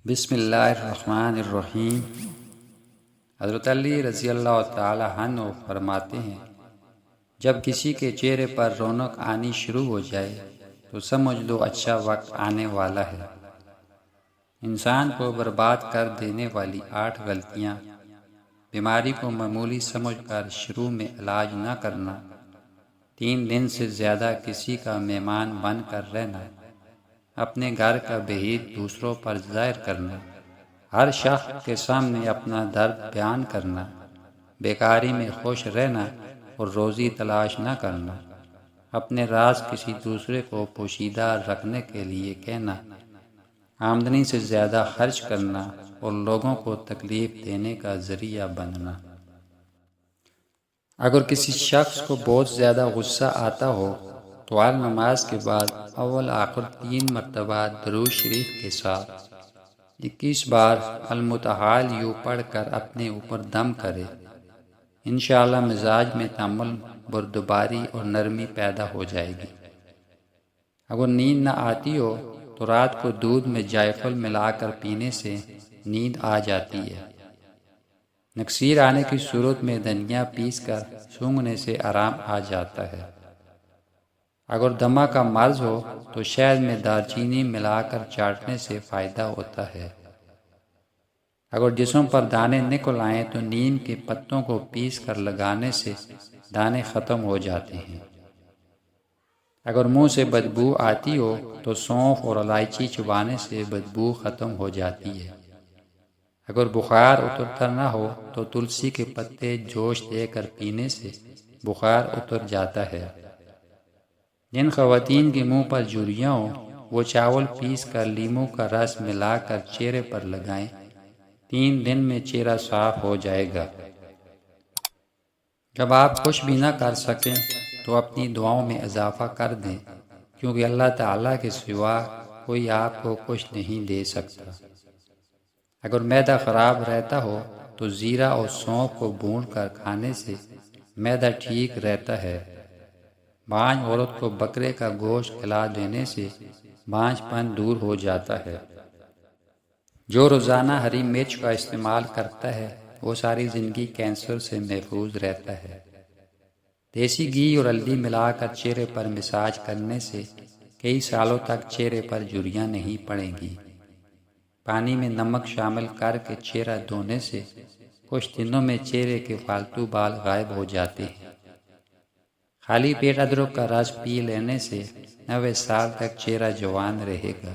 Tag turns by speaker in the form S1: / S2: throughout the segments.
S1: بسم اللہ الرحمن الرحیم۔ حضرت علی رضی اللہ تعالی عنہ فرماتے ہیں، جب کسی کے چہرے پر رونق آنی شروع ہو جائے تو سمجھ لو اچھا وقت آنے والا ہے۔ انسان کو برباد کر دینے والی 8 غلطیاں: بیماری کو معمولی سمجھ کر شروع میں علاج نہ کرنا، 3 دن سے زیادہ کسی کا مہمان بن کر رہنا، اپنے گھر کا بہیت دوسروں پر ظاہر کرنا، ہر شخص کے سامنے اپنا درد بیان کرنا، بیکاری میں خوش رہنا اور روزی تلاش نہ کرنا، اپنے راز کسی دوسرے کو پوشیدہ رکھنے کے لیے کہنا، آمدنی سے زیادہ خرچ کرنا اور لوگوں کو تکلیف دینے کا ذریعہ بننا۔ اگر کسی شخص کو بہت زیادہ غصہ آتا ہو تو ہر نماز کے بعد اول آخر 3 مرتبہ درود شریف کے ساتھ 21 بار المتحال یوں پڑھ کر اپنے اوپر دم کرے۔ انشاءاللہ مزاج میں تأمل، بردباری اور نرمی پیدا ہو جائے گی۔ اگر نیند نہ آتی ہو تو رات کو دودھ میں جائفل ملا کر پینے سے نیند آ جاتی ہے۔ نکسیر آنے کی صورت میں دھنیا پیس کر سونگھنے سے آرام آ جاتا ہے۔ اگر دمہ کا مرض ہو تو شہد میں دارچینی ملا کر چاٹنے سے فائدہ ہوتا ہے۔ اگر جسم پر دانے نکل آئیں تو نیم کے پتوں کو پیس کر لگانے سے دانے ختم ہو جاتے ہیں۔ اگر منہ سے بدبو آتی ہو تو سونف اور الائچی چبانے سے بدبو ختم ہو جاتی ہے۔ اگر بخار اترتا نہ ہو تو تلسی کے پتے جوش دے کر پینے سے بخار اتر جاتا ہے۔ جن خواتین کے منہ پر جھریاں ہوں وہ چاول پیس کر لیموں کا رس ملا کر چہرے پر لگائیں، 3 دن میں چہرہ صاف ہو جائے گا۔ جب آپ کچھ بھی نہ کر سکیں تو اپنی دعاؤں میں اضافہ کر دیں، کیونکہ اللہ تعالیٰ کے سوا کوئی آپ کو کچھ نہیں دے سکتا۔ اگر معدہ خراب رہتا ہو تو زیرہ اور سونف کو بھون کر کھانے سے معدہ ٹھیک رہتا ہے۔ بانجھ عورت کو بکرے کا گوشت کھلا دینے سے بانجھ پن دور ہو جاتا ہے۔ جو روزانہ ہری مرچ کا استعمال کرتا ہے وہ ساری زندگی کینسر سے محفوظ رہتا ہے۔ دیسی گھی اور ہلدی ملا کر چہرے پر مساج کرنے سے کئی سالوں تک چہرے پر جھریاں نہیں پڑیں گی۔ پانی میں نمک شامل کر کے چہرہ دھونے سے کچھ دنوں میں چہرے کے فالتو بال غائب ہو جاتے ہیں۔ خالی پیٹ ادرک کا رس پی لینے سے 90 سال تک چہرہ جوان رہے گا۔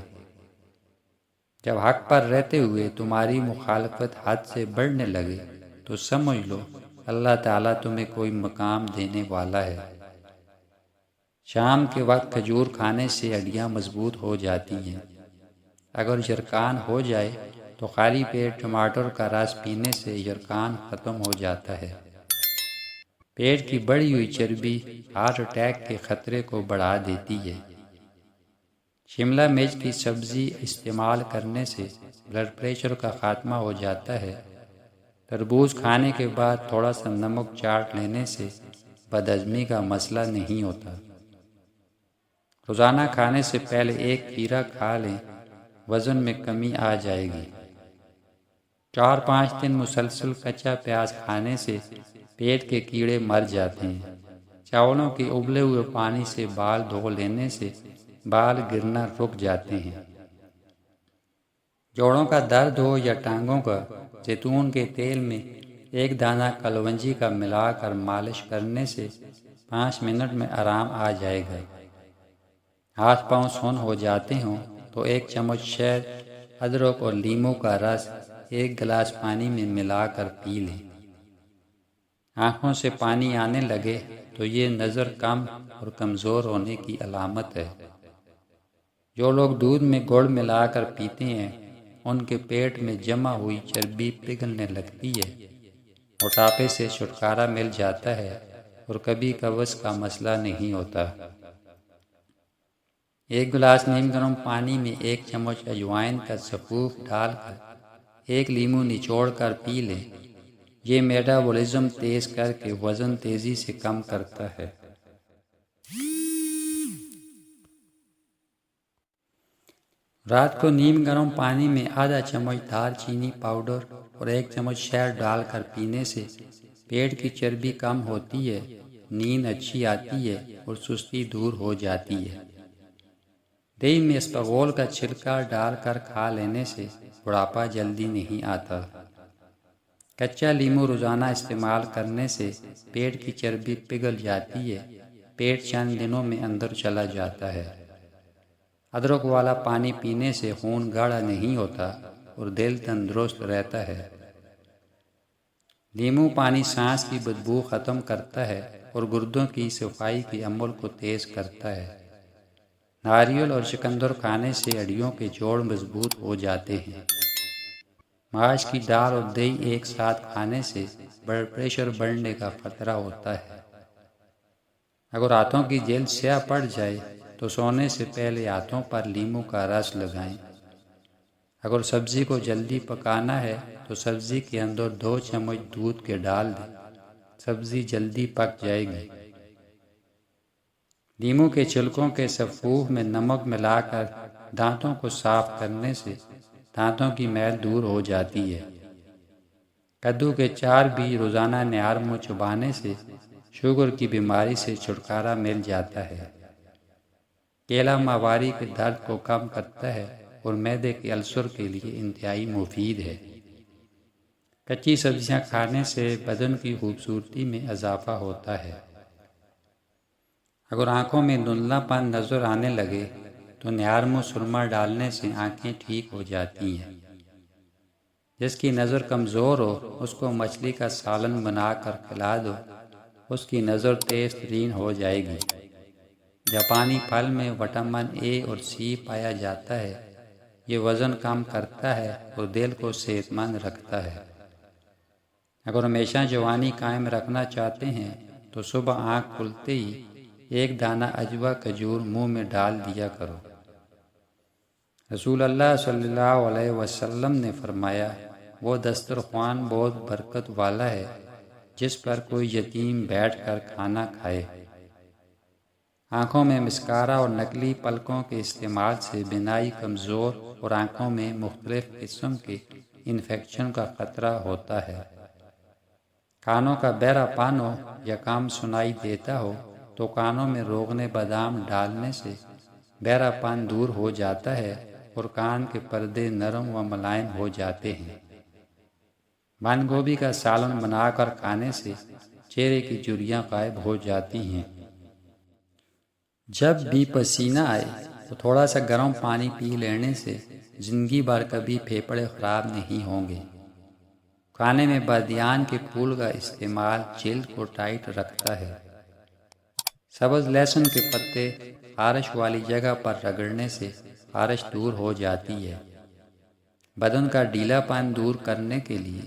S1: جب حق پر رہتے ہوئے تمہاری مخالفت حد سے بڑھنے لگے تو سمجھ لو اللہ تعالیٰ تمہیں کوئی مقام دینے والا ہے۔ شام کے وقت کھجور کھانے سے ہڈیاں مضبوط ہو جاتی ہیں۔ اگر یرقان ہو جائے تو خالی پیٹ ٹماٹر کا رس پینے سے یرقان ختم ہو جاتا ہے۔ پیٹ کی بڑھی ہوئی چربی ہارٹ اٹیک کے خطرے کو بڑھا دیتی ہے۔ شملہ مرچ کی سبزی استعمال کرنے سے بلڈ پریشر کا خاتمہ ہو جاتا ہے۔ تربوز کھانے کے بعد تھوڑا سا نمک چاٹ لینے سے بدہضمی کا مسئلہ نہیں ہوتا۔ روزانہ کھانے سے پہلے 1 کھیرا کھا لیں، وزن میں کمی آ جائے گی۔ 4-5 دن مسلسل کچا پیاز کھانے سے پیٹ کے کیڑے مر جاتے ہیں۔ چاولوں کے ابلے ہوئے پانی سے بال دھو لینے سے بال گرنا رک جاتے ہیں۔ جوڑوں کا درد ہو یا ٹانگوں کا، زیتون کے تیل میں 1 دانہ کلونجی کا ملا کر مالش کرنے سے 5 منٹ میں آرام آ جائے گا۔ ہاتھ پاؤں سن ہو جاتے ہوں تو 1 چمچ شہد، ادرک اور لیموں کا رس 1 گلاس پانی میں ملا کر پی لیں۔ آنکھوں سے پانی آنے لگے تو یہ نظر کم اور کمزور ہونے کی علامت ہے۔ جو لوگ دودھ میں گڑ ملا کر پیتے ہیں ان کے پیٹ میں جمع ہوئی چربی پگھلنے لگتی ہے، موٹاپے سے چھٹکارا مل جاتا ہے اور کبھی قبض کا مسئلہ نہیں ہوتا۔ 1 گلاس نیم گرم پانی میں 1 چمچ اجوائن کا سفوف ڈال کر 1 لیموں نچوڑ کر پی لیں۔ یہ میٹابولزم تیز کر کے وزن تیزی سے کم کرتا ہے۔ رات کو نیم گرم پانی میں آدھا چمچ دار چینی پاؤڈر اور 1 چمچ شہد ڈال کر پینے سے پیٹ کی چربی کم ہوتی ہے، نیند اچھی آتی ہے اور سستی دور ہو جاتی ہے۔ دہی میں اسپغول کا چھلکا ڈال کر کھا لینے سے بڑھاپا جلدی نہیں آتا۔ کچا لیمو روزانہ استعمال کرنے سے پیٹ کی چربی پگھل جاتی ہے، پیٹ چند دنوں میں اندر چلا جاتا ہے۔ ادرک والا پانی پینے سے خون گاڑھا نہیں ہوتا اور دل تندرست رہتا ہے۔ لیمو پانی سانس کی بدبو ختم کرتا ہے اور گردوں کی صفائی کے عمل کو تیز کرتا ہے۔ ناریل اور چقندر کھانے سے ہڈیوں کے جوڑ مضبوط ہو جاتے ہیں۔ ماش کی دال اور دہی ایک ساتھ کھانے سے بلڈ پریشر بڑھنے کا خطرہ ہوتا ہے۔ اگر ہاتھوں کی جلد سیاہ پڑ جائے تو سونے سے پہلے ہاتھوں پر لیمو کا رس لگائیں۔ اگر سبزی کو جلدی پکانا ہے تو سبزی کے اندر 2 چمچ دودھ کے ڈال دیں، سبزی جلدی پک جائے گی۔ لیمو کے چھلکوں کے سفوف میں نمک ملا کر دانتوں کو صاف کرنے سے دانتوں کی میل دور ہو جاتی ہے۔ کدو کے 4 بیج روزانہ نہار منہ چبانے سے شوگر کی بیماری سے چھٹکارا مل جاتا ہے۔ کیلا ماہواری کے درد کو کم کرتا ہے اور معدے کے السر کے لیے انتہائی مفید ہے۔ کچی سبزیاں کھانے سے بدن کی خوبصورتی میں اضافہ ہوتا ہے۔ اگر آنکھوں میں دھندلا پن نظر آنے لگے تو نہار منہ سرما ڈالنے سے آنکھیں ٹھیک ہو جاتی ہیں۔ جس کی نظر کمزور ہو اس کو مچھلی کا سالن بنا کر کھلا دو، اس کی نظر تیز ترین ہو جائے گی۔ جاپانی پھل میں وٹامن اے اور سی پایا جاتا ہے، یہ وزن کم کرتا ہے اور دل کو صحت مند رکھتا ہے۔ اگر ہمیشہ جوانی قائم رکھنا چاہتے ہیں تو صبح آنکھ کھلتے ہی 1 دانہ عجوا کھجور منہ میں ڈال دیا کرو۔ رسول اللہ صلی اللہ علیہ وسلم نے فرمایا، وہ دسترخوان بہت برکت والا ہے جس پر کوئی یتیم بیٹھ کر کھانا کھائے۔ آنکھوں میں مسکارا اور نکلی پلکوں کے استعمال سے بینائی کمزور اور آنکھوں میں مختلف قسم کے انفیکشن کا خطرہ ہوتا ہے۔ کانوں کا بہرا پن ہو یا کم سنائی دیتا ہو تو کانوں میں روغن بادام ڈالنے سے بہرا پن دور ہو جاتا ہے اور کان کے پردے نرم و ملائم ہو جاتے ہیں۔ بند گوبھی کا سالن بنا کر کھانے سے چہرے کی جھریاں غائب ہو جاتی ہیں۔ جب بھی پسینہ آئے تو تھوڑا سا گرم پانی پی لینے سے زندگی بھر کبھی پھیپھڑے خراب نہیں ہوں گے۔ کھانے میں بادیان کے پھول کا استعمال جلد کو ٹائٹ رکھتا ہے۔ سبز لہسن کے پتے خارش والی جگہ پر رگڑنے سے خارش دور ہو جاتی ہے۔ بدن کا ڈھیلا پن دور کرنے کے لیے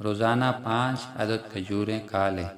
S1: روزانہ 5 عدد کھجوریں کھا لیں۔